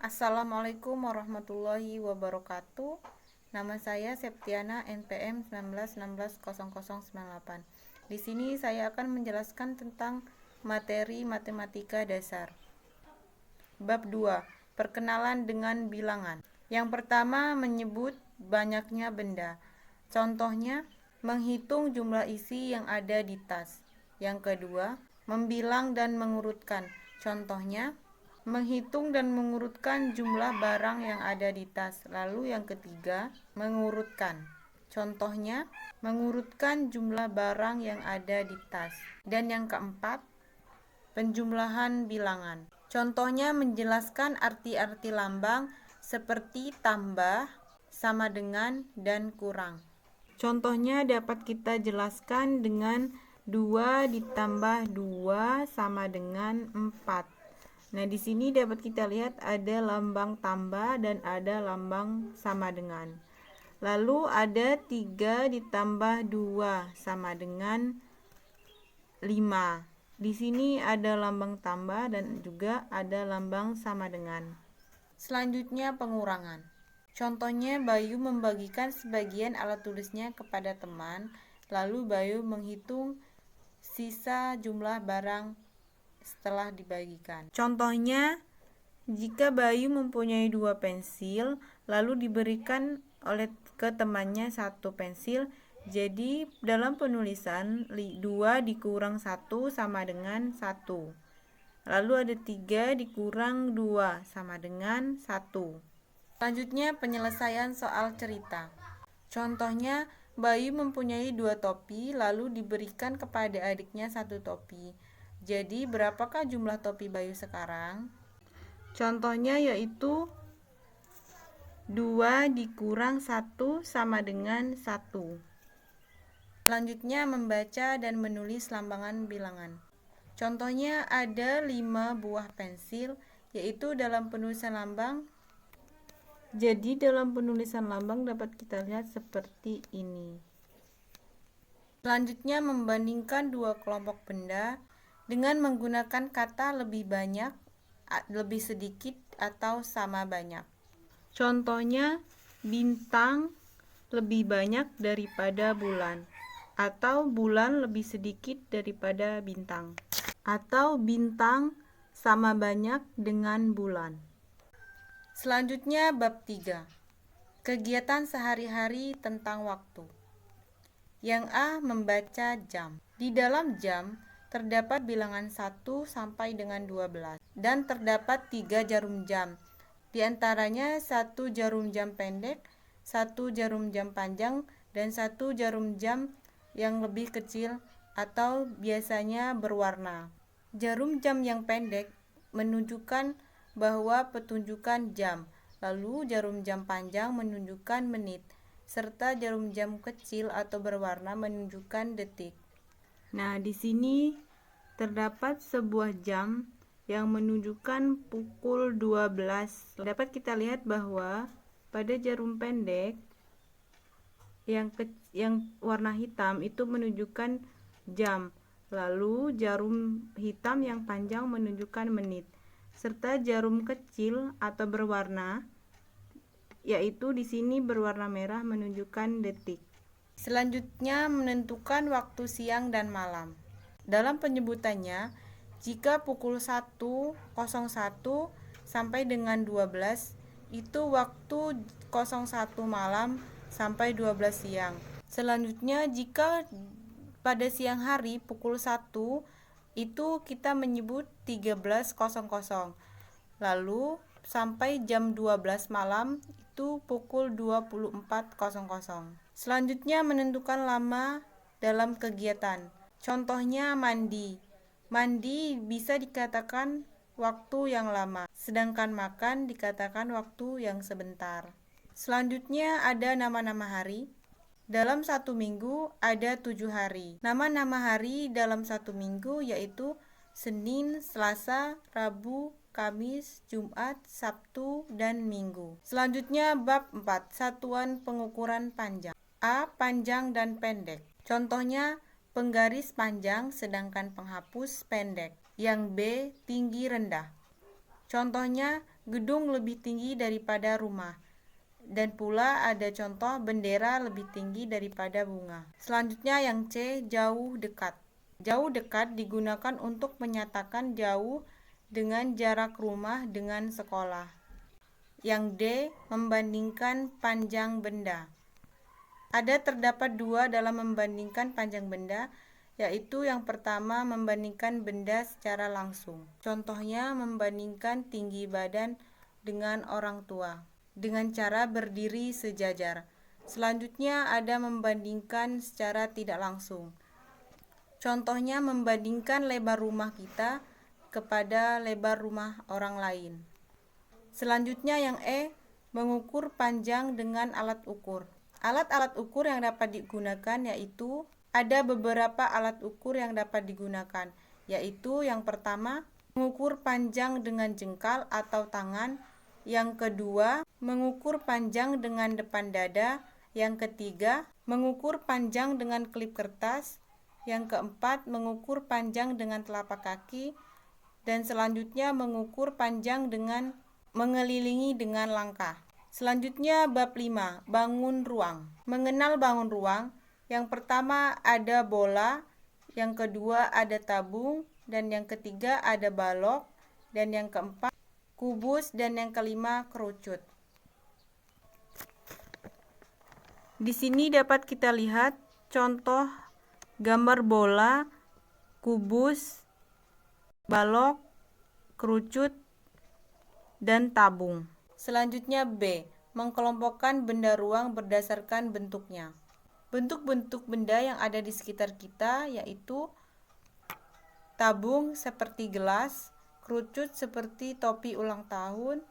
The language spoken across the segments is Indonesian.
Assalamualaikum warahmatullahi wabarakatuh. Nama saya Septiana NPM 19160098. Di sini saya akan menjelaskan tentang materi matematika dasar. Bab 2. Perkenalan dengan bilangan. Yang pertama, menyebut banyaknya benda. Contohnya, menghitung jumlah isi yang ada di tas. Yang kedua, membilang dan mengurutkan. Contohnya, menghitung dan mengurutkan jumlah barang yang ada di tas. Lalu yang ketiga, mengurutkan. Contohnya, mengurutkan jumlah barang yang ada di tas. Dan yang keempat, penjumlahan bilangan. Contohnya menjelaskan arti-arti lambang seperti tambah, sama dengan, dan kurang. Contohnya dapat kita jelaskan dengan 2 ditambah 2 sama dengan 4. Nah, di sini dapat kita lihat ada lambang tambah dan ada lambang sama dengan. Lalu ada 3 ditambah 2 sama dengan 5. Di sini ada lambang tambah dan juga ada lambang sama dengan. Selanjutnya pengurangan. Contohnya Bayu membagikan sebagian alat tulisnya kepada teman, lalu Bayu menghitung sisa jumlah barang setelah dibagikan. Contohnya, jika Bayu mempunyai 2 pensil, lalu diberikan ke temannya 1 pensil, jadi dalam penulisan 2 dikurang 1 sama dengan 1. Lalu ada 3 dikurang 2 sama dengan 1. Selanjutnya penyelesaian soal cerita. Contohnya, Bayu mempunyai 2 topi, lalu diberikan kepada adiknya 1 topi. Jadi, berapakah jumlah topi Bayu sekarang? Contohnya yaitu 2 dikurang 1 sama dengan 1. Selanjutnya membaca dan menulis lambangan bilangan. Contohnya ada 5 buah pensil, yaitu dalam penulisan lambang. Jadi dalam penulisan lambang dapat kita lihat seperti ini. Selanjutnya membandingkan 2 kelompok benda dengan menggunakan kata lebih banyak, lebih sedikit, atau sama banyak. Contohnya, bintang lebih banyak daripada bulan, atau bulan lebih sedikit daripada bintang, atau bintang sama banyak dengan bulan. Selanjutnya bab 3. Kegiatan sehari-hari tentang waktu. Yang A. Membaca jam. Di dalam jam terdapat bilangan 1 sampai dengan 12 dan terdapat 3 jarum jam. Di antaranya 1 jarum jam pendek, 1 jarum jam panjang, dan 1 jarum jam yang lebih kecil atau biasanya berwarna. Jarum jam yang pendek menunjukkan bahwa petunjukan jam, lalu jarum jam panjang menunjukkan menit, serta jarum jam kecil atau berwarna menunjukkan detik. Nah, di sini terdapat sebuah jam yang menunjukkan pukul 12. Dapat kita lihat bahwa pada jarum pendek yang warna hitam itu menunjukkan jam, lalu jarum hitam yang panjang menunjukkan menit, serta jarum kecil atau berwarna yaitu di sini berwarna merah menunjukkan detik. Selanjutnya menentukan waktu siang dan malam. Dalam penyebutannya, jika pukul 1.01 sampai dengan 12 itu waktu 01 malam sampai 12 siang. Selanjutnya jika pada siang hari pukul 1 itu kita menyebut 13.00. Lalu sampai jam 12 malam itu pukul 24.00. Selanjutnya menentukan lama dalam kegiatan. Contohnya mandi. Mandi bisa dikatakan waktu yang lama, sedangkan makan dikatakan waktu yang sebentar. Selanjutnya ada nama-nama hari. Dalam 1 minggu ada 7 hari. Nama-nama hari dalam 1 minggu yaitu Senin, Selasa, Rabu, Kamis, Jumat, Sabtu, dan Minggu. Selanjutnya bab 4. Satuan pengukuran panjang. A. Panjang dan pendek. Contohnya penggaris panjang sedangkan penghapus pendek. Yang B. Tinggi rendah. Contohnya gedung lebih tinggi daripada rumah. Dan pula ada contoh bendera lebih tinggi daripada bunga. Selanjutnya yang C, jauh dekat. Jauh dekat digunakan untuk menyatakan jauh dengan jarak rumah dengan sekolah. Yang D, membandingkan panjang benda. Terdapat dua dalam membandingkan panjang benda, yaitu yang pertama membandingkan benda secara langsung. Contohnya membandingkan tinggi badan dengan orang tua dengan cara berdiri sejajar. Selanjutnya ada membandingkan secara tidak langsung. Contohnya membandingkan lebar rumah kita kepada lebar rumah orang lain. Selanjutnya yang E, mengukur panjang dengan alat ukur. Alat-alat ukur yang dapat digunakan yaitu ada beberapa alat ukur yang dapat digunakan, yaitu yang pertama mengukur panjang dengan jengkal atau tangan, yang kedua mengukur panjang dengan depan dada, yang ketiga mengukur panjang dengan klip kertas, yang keempat mengukur panjang dengan telapak kaki, dan selanjutnya mengukur panjang dengan mengelilingi dengan langkah. Selanjutnya bab 5, bangun ruang. Mengenal bangun ruang, yang pertama ada bola, yang kedua ada tabung, dan yang ketiga ada balok, dan yang keempat kubus, dan yang kelima kerucut. Di sini dapat kita lihat contoh gambar bola, kubus, balok, kerucut, dan tabung. Selanjutnya B, mengkelompokkan benda ruang berdasarkan bentuknya. Bentuk-bentuk benda yang ada di sekitar kita yaitu tabung seperti gelas, kerucut seperti topi ulang tahun,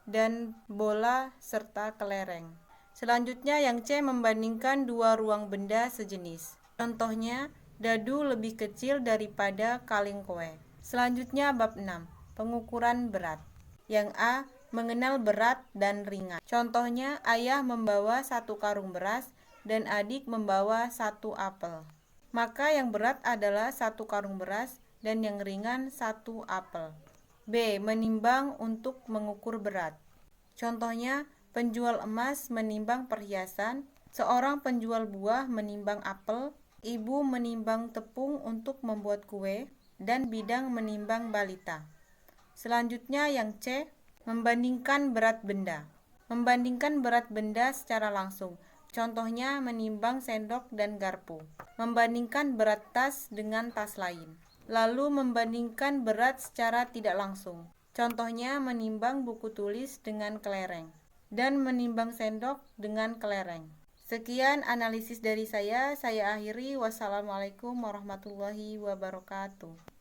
dan bola serta kelereng. Selanjutnya yang C, membandingkan dua ruang benda sejenis. Contohnya, dadu lebih kecil daripada kaleng kue. Selanjutnya bab 6, pengukuran berat. Yang A, mengenal berat dan ringan. Contohnya, ayah membawa 1 karung beras dan adik membawa 1 apel. Maka yang berat adalah 1 karung beras dan yang ringan 1 apel. B, menimbang untuk mengukur berat. Contohnya, penjual emas menimbang perhiasan, seorang penjual buah menimbang apel, ibu menimbang tepung untuk membuat kue, dan bidang menimbang balita. Selanjutnya yang C, membandingkan berat benda. Membandingkan berat benda secara langsung. Contohnya menimbang sendok dan garpu. Membandingkan berat tas dengan tas lain. Lalu membandingkan berat secara tidak langsung. Contohnya menimbang buku tulis dengan kelereng dan menimbang sendok dengan kelereng. Sekian analisis dari saya akhiri. Wassalamualaikum warahmatullahi wabarakatuh.